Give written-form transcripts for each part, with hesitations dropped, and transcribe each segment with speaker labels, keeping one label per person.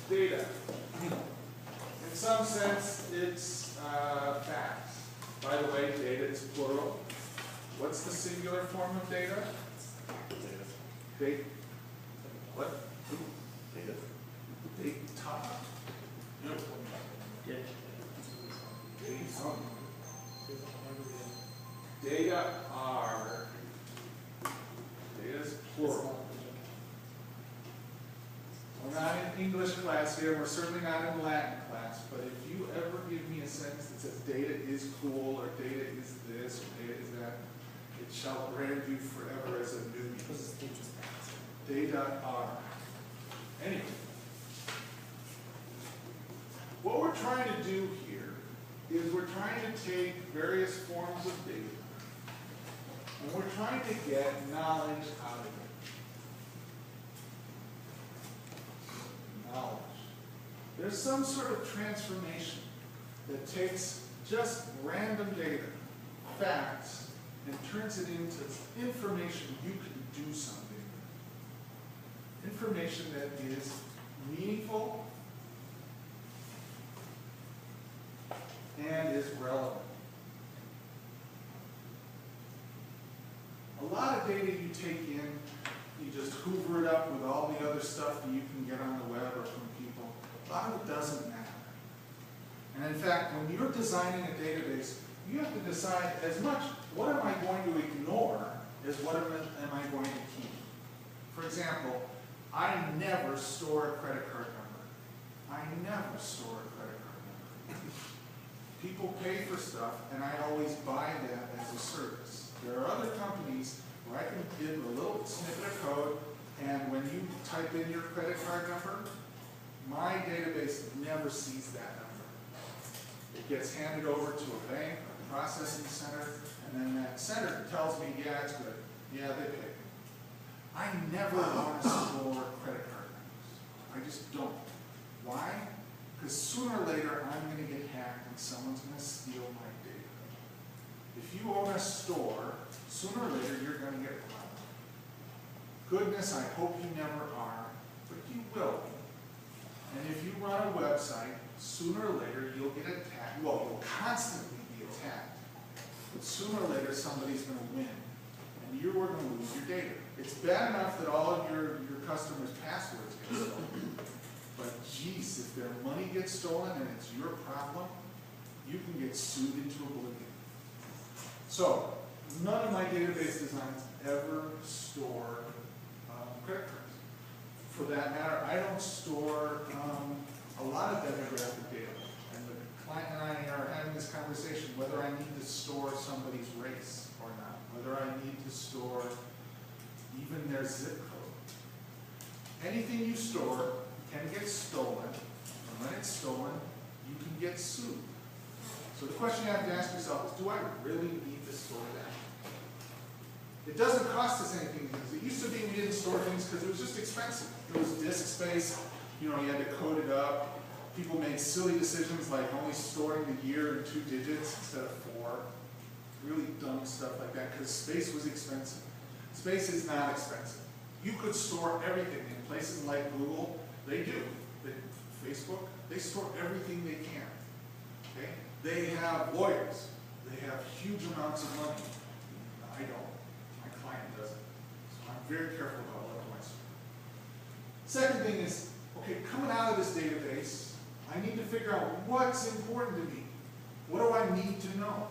Speaker 1: Data. In some sense, it's facts. By the way, data is plural. What's the singular form of data? Data. What?
Speaker 2: Data.
Speaker 1: Data. Data are. Data is plural. We're not in English class here, we're certainly not in Latin class, but if you ever give me a sentence that says data is cool, or data is this, or data is that, it shall brand you forever as a newbie. Data are. Anyway, what we're trying to do here is we're trying to take various forms of data, and we're trying to get knowledge out of it. Knowledge. There's some sort of transformation that takes just random data, facts, and turns it into information you can do something with. Information that is meaningful and is relevant. A lot of data you take in, you just hoover it up with all the other stuff that you can get on the web or from people. A lot of it doesn't matter. And in fact, when you're designing a database, you have to decide as much what am I going to ignore as what am I going to keep. For example, I never store a credit card number. I never store a credit card number. People pay for stuff, and I always buy that as a service. There are other companies where I can give a little snippet of code, and when you type in your credit card number, my database never sees that number. It gets handed over to a bank, a processing center, and then that center tells me, yeah, it's good. Yeah, they pay. I never want to store credit card numbers. I just don't. Why? Because sooner or later, I'm going to get hacked and someone's going to steal my data. If you own a store, sooner or later, you're going to get robbed. Goodness, I hope you never are, but you will be. And if you run a website, sooner or later, you'll get attacked. Well, you'll constantly be attacked. But sooner or later, somebody's going to win. And you're going to lose your data. It's bad enough that all of your customers' passwords get stolen. But geez, if their money gets stolen and it's your problem, you can get sued into oblivion. So, none of my database designs ever store credit cards. For that matter, I don't store a lot of demographic data. And the client and I are having this conversation whether I need to store somebody's race or not, whether I need to store even their zip code. Anything you store can get stolen, and when it's stolen, you can get sued. So the question you have to ask yourself is, do I really need to store that? It doesn't cost us anything, because it used to be we didn't store things because it was just expensive. It was disk space, you had to code it up. People made silly decisions like only storing the year in 2 digits instead of 4. Really dumb stuff like that, because space was expensive. Space is not expensive. You could store everything in places like Google. They do. Facebook, they store everything they can. Okay? They have lawyers. They have huge amounts of money. I don't. My client doesn't. So I'm very careful about what I store. Second thing is, okay, coming out of this database, I need to figure out what's important to me. What do I need to know?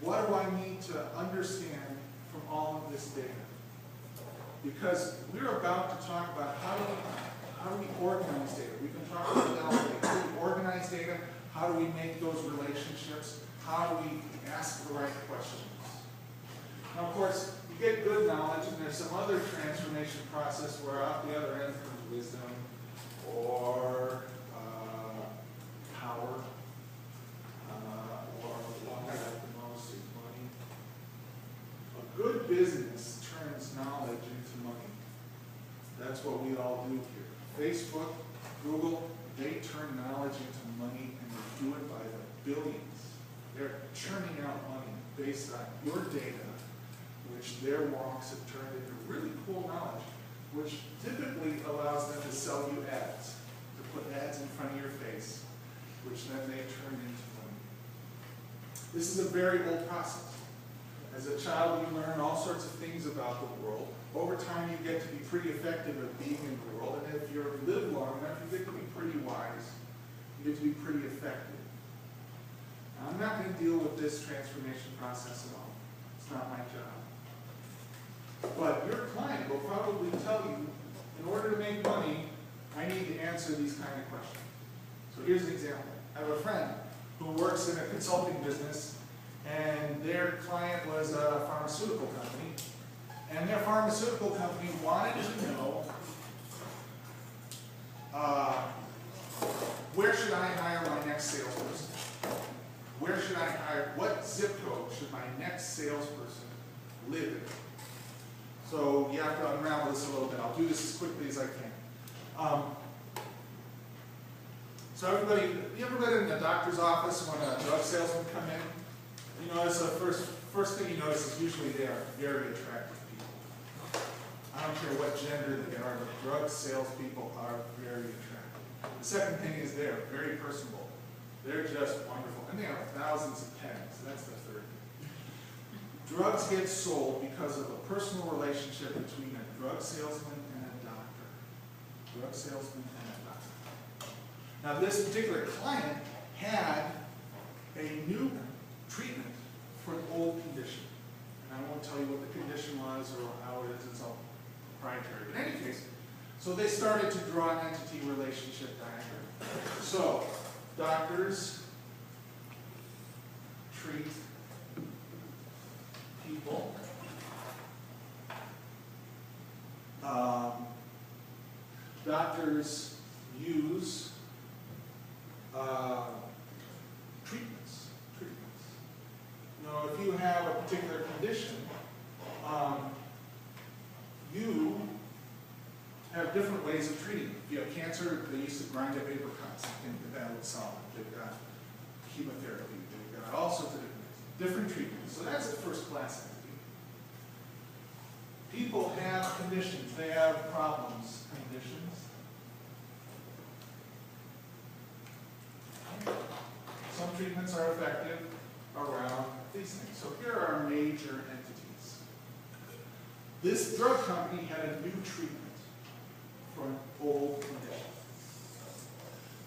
Speaker 1: What do I need to understand from all of this data? Because we're about to talk about how do we organize data. We've been talking about how do we organize data, how do we make those relationships, how do we ask the right questions. Now, of course, you get good knowledge, and there's some other transformation process where out the other end comes wisdom or power, or what I like the most is money. A good business turns knowledge into money. That's what we all do here. Facebook, Google, they turn knowledge into money, and they do it by the billions. They're churning out money based on your data, which their wonks have turned into really cool knowledge, which typically allows them to sell you ads. which then they turn into money. This is a very old process. As a child, you learn all sorts of things about the world. Over time, you get to be pretty effective at being in the world, and if you live long enough, you get to be pretty wise. You get to be pretty effective. Now, I'm not going to deal with this transformation process at all. It's not my job. But your client will probably tell you, in order to make money, I need to answer these kind of questions. So here's an example. I have a friend who works in a consulting business, and their client was a pharmaceutical company, and their pharmaceutical company wanted to know where should I hire my next salesperson? Where should I hire, what zip code should my next salesperson live in? So you have to unravel this a little bit. I'll do this as quickly as I can. So everybody, you ever been in the doctor's office when a drug salesman come in? You notice the first thing you notice is usually they are very attractive people. I don't care what gender they are, but drug salespeople are very attractive. The second thing is they are very personable. They're just wonderful. And they have thousands of pens. That's the third thing. Drugs get sold because of a personal relationship between a drug salesman and a doctor. Drug salesman and a doctor. Now this particular client had a new treatment for an old condition. And I won't tell you what the condition was or how it is, it's all proprietary. But in any case, so they started to draw an entity relationship diagram. So, doctors treat people. Doctors use treatments. You know, if you have a particular condition, you have different ways of treating it. If you have cancer, they used to grind up apricots. I think that would solve it. They've got chemotherapy. They've got all sorts of different treatments. So that's a first-class entity. People have conditions. They have problems. Conditions. Some treatments are effective around these things. So here are our major entities. This drug company had a new treatment for an old condition.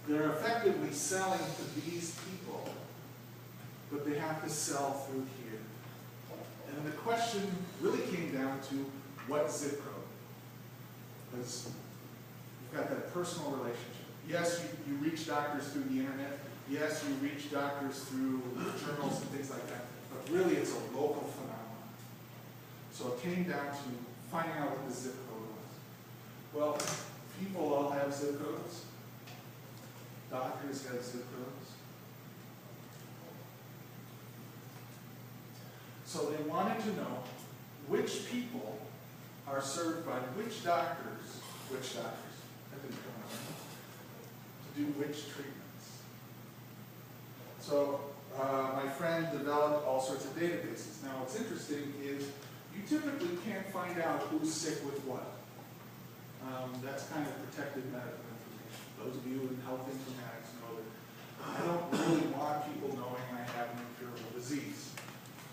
Speaker 1: They're effectively selling to these people, but they have to sell through here. And the question really came down to what zip code? Because you've got that personal relationship. Yes, you reach doctors through the internet. Yes, you reach doctors through journals and things like that. But really, it's a local phenomenon. So it came down to finding out what the zip code was. Well, people all have zip codes. Doctors have zip codes. So they wanted to know which people are served by which doctors, that didn't come out, to do which treatments. So my friend developed all sorts of databases. Now what's interesting is you typically can't find out who's sick with what. That's kind of protected medical information. Those of you in health informatics know that I don't really want people knowing I have an incurable disease.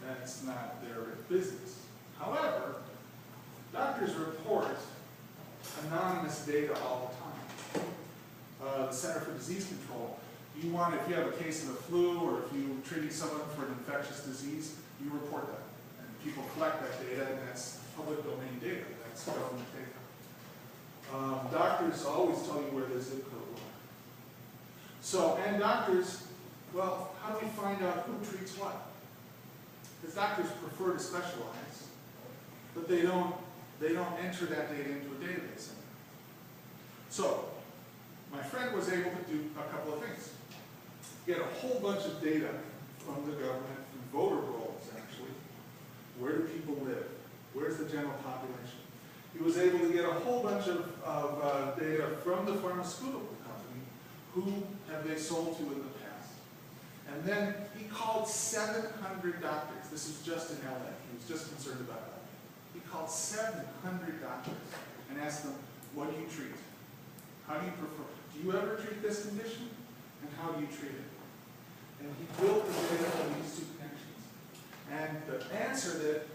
Speaker 1: That's not their business. However, doctors report anonymous data all the time. The Center for Disease Control, if you have a case of the flu or if you're treating someone for an infectious disease, you report that. And people collect that data, and that's public domain data. That's government data. Doctors always tell you where the zip code was. So, and doctors, well, how do we find out who treats what? Because doctors prefer to specialize, but they don't enter that data into a database. So, my friend was able to do a couple of things. Get a whole bunch of data from the government, from voter rolls actually. Where do people live? Where's the general population? He was able to get a whole bunch of data from the pharmaceutical company. Who have they sold to in the past? And then he called 700 doctors. This is just in LA. He was just concerned about that. He called 700 doctors and asked them, what do you treat? How do you prefer? Do you ever treat this condition? And how do you treat it? And he built the data on these two connections. And the answer that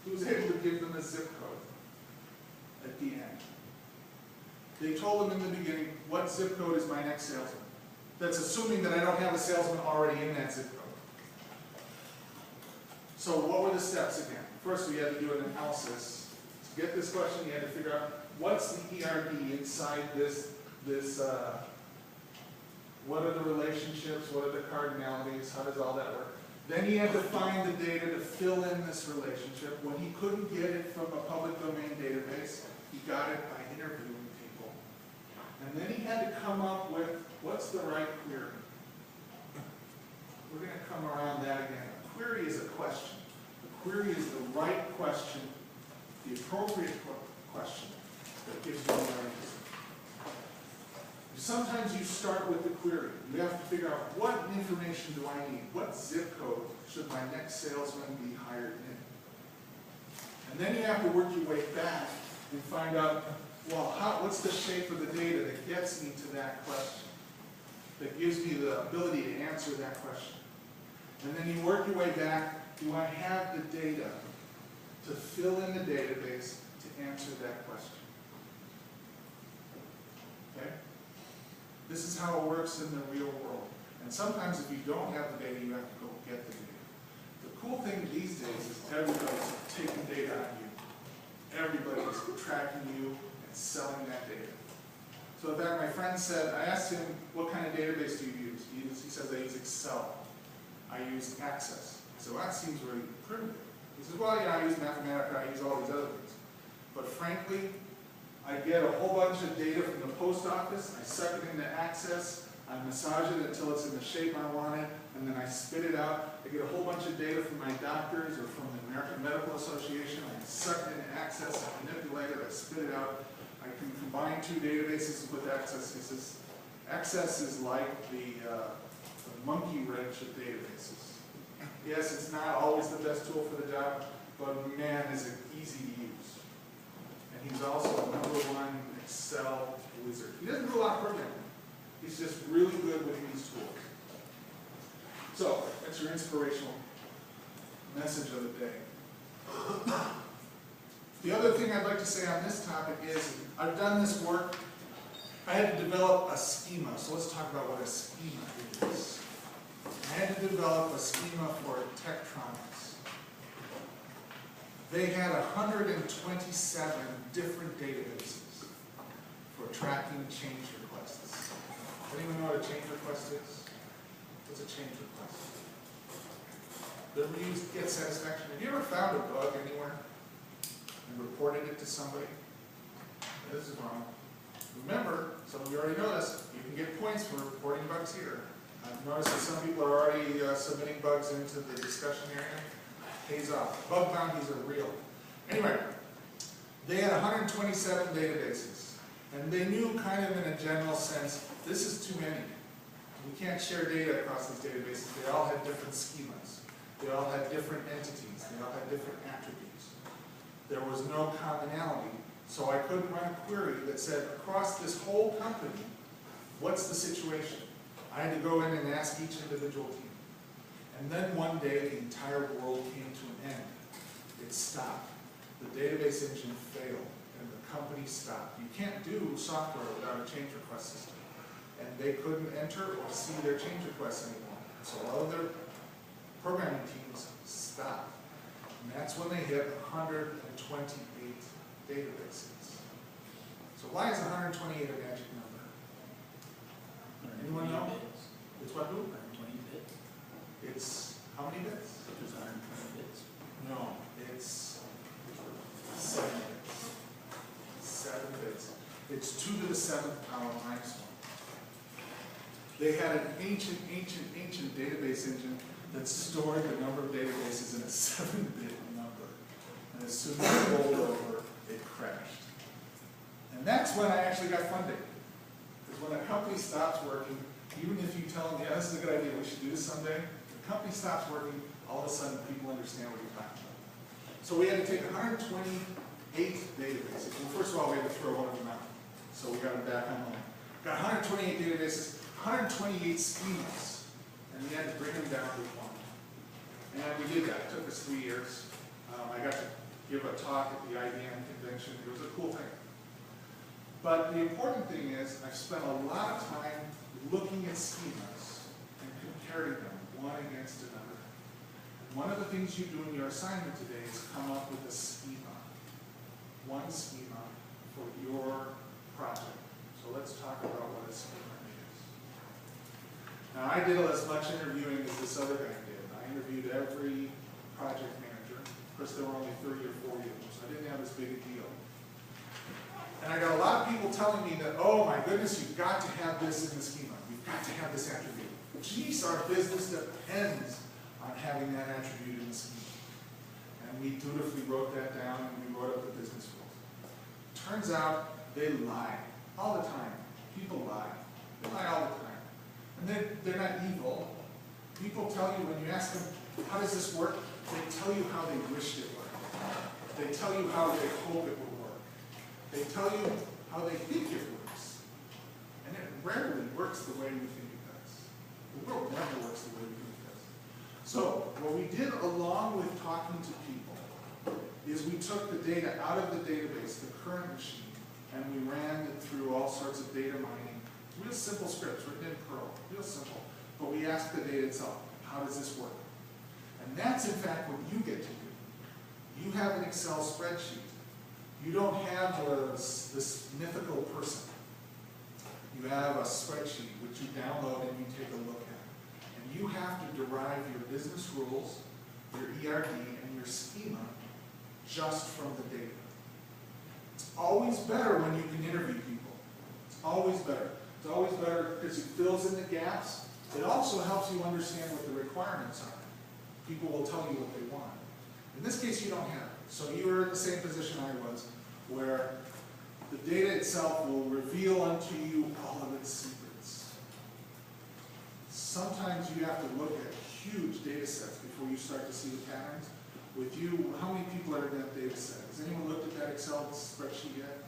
Speaker 1: he was able to give them a zip code at the end. They told him in the beginning, what zip code is my next salesman? That's assuming that I don't have a salesman already in that zip code. So what were the steps again? First, we had to do an analysis. To get this question, you had to figure out what's the ERD inside this what are the relationships, what are the cardinalities, how does all that work? Then he had to find the data to fill in this relationship. When he couldn't get it from a public domain database, he got it by interviewing people. And then he had to come up with, what's the right query? We're going to come around that again. A query is a question. The query is the right question, the appropriate question that gives you the right answer. Sometimes you start with the query. You have to figure out what information do I need? What zip code should my next salesman be hired in? And then you have to work your way back and find out, well, what's the shape of the data that gets me to that question? That gives me the ability to answer that question. And then you work your way back, do I have the data to fill in the database to answer that question? Okay? This is how it works in the real world. And sometimes if you don't have the data, you have to go get the data. The cool thing these days is everybody's taking data on you. Everybody's tracking you and selling that data. So in fact, my friend said, I asked him, what kind of database do you use? He says, I use Excel. I use Access. I said, well, that seems really primitive. He says, well, yeah, I use Mathematica, I use all these other things. But frankly, I get a whole bunch of data from the post office, I suck it into Access, I massage it until it's in the shape I want it, and then I spit it out. I get a whole bunch of data from my doctors or from the American Medical Association, I suck it into Access, I manipulate it, I spit it out. I can combine two databases with Access. He says, Access is like the monkey wrench of databases. Yes, it's not always the best tool for the job, but man, is it easy to use. And he's also a #1 Excel wizard. He doesn't do a lot of programming. He's just really good with these tools. So, that's your inspirational message of the day. The other thing I'd like to say on this topic is, I've done this work. I had to develop a schema. So let's talk about what a schema is. I had to develop a schema for Tektronix. They had 127 different databases for tracking change requests. Anyone know what a change request is? What's a change request? They're used to get satisfaction. Have you ever found a bug anywhere and reported it to somebody? This is wrong. Remember, some of you already know this, you can get points for reporting bugs here. I've noticed that some people are already submitting bugs into the discussion area. Pays off. Bug bounties are real. Anyway, they had 127 databases. And they knew kind of in a general sense, this is too many. We can't share data across these databases. They all had different schemas. They all had different entities. They all had different attributes. There was no commonality. So I couldn't run a query that said, across this whole company, what's the situation? I had to go in and ask each individual team. And then one day, the entire world came to an end. It stopped. The database engine failed, and the company stopped. You can't do software without a change request system. And they couldn't enter or see their change requests anymore. So all of their programming teams stopped. And that's when they hit 128 databases. So why is 128 a magic number? Anyone know? It's what, who?
Speaker 2: 120 bits.
Speaker 1: It's how many bits?
Speaker 2: There's 120 bits.
Speaker 1: No, it's 7 bits. 7 bits. It's 2 to the 7th power minus 1. They had an ancient database engine that stored the number of databases in a 7-bit number. And as soon as it rolled over, it crashed. And that's when I actually got funding. Because when a company stops working, even if you tell them, yeah, this is a good idea, we should do this someday, the company stops working, all of a sudden people understand what you're talking about. So we had to take 128 databases. Well, first of all, we had to throw one of them out. So we got them back online. Got 128 databases, 128 schemas, and we had to bring them down to one. And we did that. It took us 3 years. I got to give a talk at the IBM convention. It was a cool thing. But the important thing is I've spent a lot of time looking at schemas and comparing them one against another. And one of the things you do in your assignment today is come up with a schema. One schema for your project. So let's talk about what a schema is. Now I did as much interviewing as this other guy did. I interviewed every project manager. Of course, there were only 30 or 40 of them, so I didn't have as big a deal. And I got a lot of people telling me that, oh my goodness, you've got to have this in the schema. You've got to have this attribute. Geez, our business depends on having that attribute in the schema. And we dutifully wrote that down and we wrote up the business rules. Turns out they lie all the time. People lie. They lie all the time. And they're not evil. People tell you when you ask them, how does this work? They tell you how they wished it worked. They tell you how they hope it will work. They tell you how they think it works. And it rarely works the way we think it does. The world never works the way we think it does. So what we did along with talking to people is we took the data out of the database, the current machine, and we ran it through all sorts of data mining. Real simple scripts written in Perl, real simple. But we asked the data itself, how does this work? And that's in fact what you get to do. You have an Excel spreadsheet. You don't have this mythical person. You have a spreadsheet which you download and you take a look at. And you have to derive your business rules, your ERD, and your schema just from the data. It's always better when you can interview people. It's always better. It's always better because it fills in the gaps. It also helps you understand what the requirements are. People will tell you what they want. In this case, you don't have it. So you are in the same position I was, where the data itself will reveal unto you all of its secrets. Sometimes you have to look at huge data sets before you start to see the patterns. With you, how many people are in that data set? Has anyone looked at that Excel spreadsheet yet?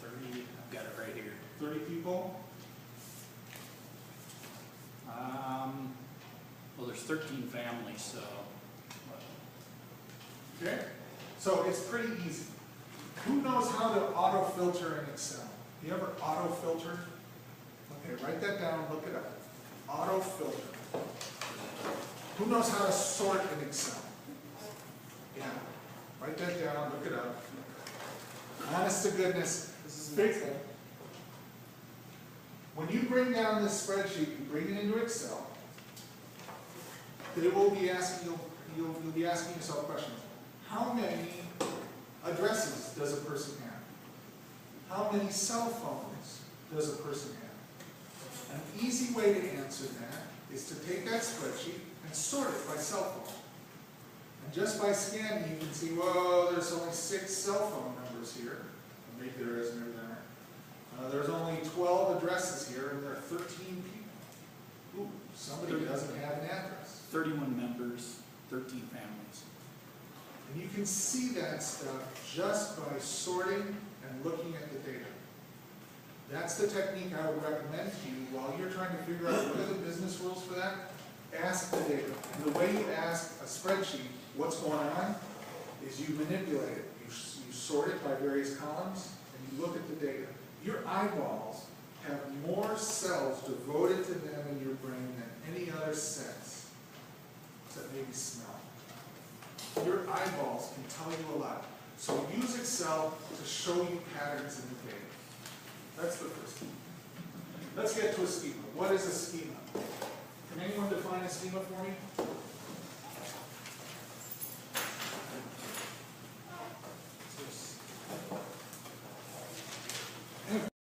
Speaker 2: 30, I've got it right here.
Speaker 1: 30 people?
Speaker 2: Well, there's 13 families, so.
Speaker 1: Okay? So it's pretty easy. Who knows how to auto-filter in Excel? You ever auto-filter? Okay, write that down, look it up. Auto-filter. Who knows how to sort in Excel? Yeah. Write that down, look it up. Honest to goodness, this is big. When you bring down this spreadsheet, you bring it into Excel, they will be asking, you'll be asking yourself questions. How many addresses does a person have? How many cell phones does a person have? An easy way to answer that is to take that spreadsheet and sort it by cell phone. And just by scanning, you can see, well, there's only 6 cell phone numbers here. Maybe there is, maybe there aren't. There's only 12 addresses here, and there are 13 people. Ooh, somebody doesn't have an address.
Speaker 2: 31 members, 13 families.
Speaker 1: And you can see that stuff just by sorting and looking at the data. That's the technique I would recommend to you while you're trying to figure out what are the business rules for that. Ask the data. And the way you ask a spreadsheet what's going on is you manipulate it. You sort it by various columns, and you look at the data. Your eyeballs have more cells devoted to them in your brain than any other sense, except maybe smell. Your eyeballs can tell you a lot. So use Excel to show you patterns in the data. That's the first thing. Let's get to a schema. What is a schema? Can anyone define a schema for me?